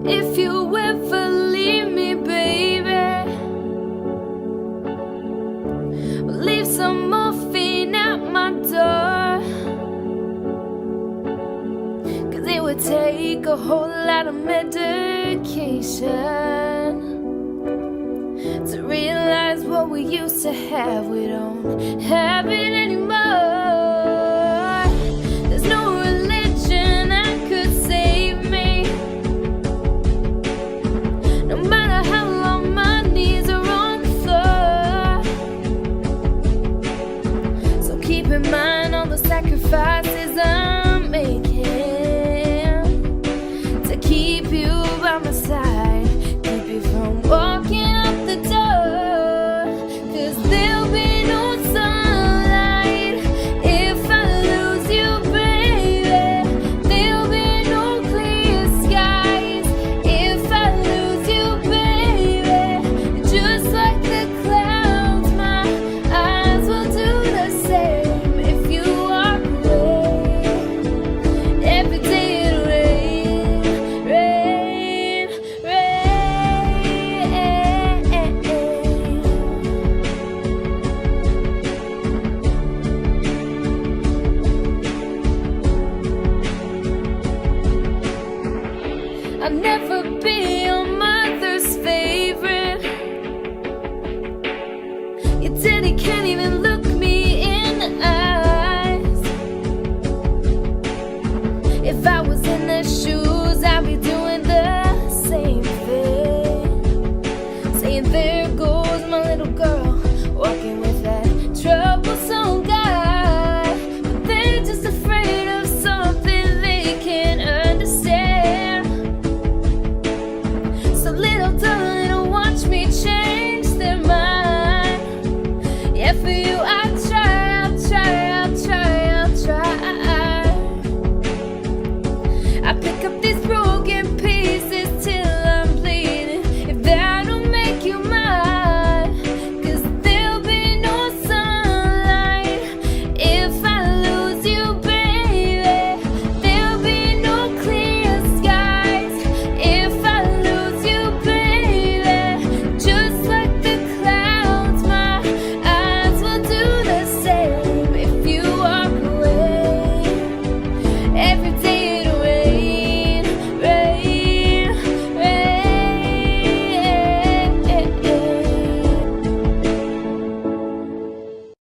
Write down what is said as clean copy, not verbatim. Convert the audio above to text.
If you ever leave me, baby, leave some morphine at my door. 'Cause it would take a whole lot of medication to realize what we used to have, we don't have it anymore.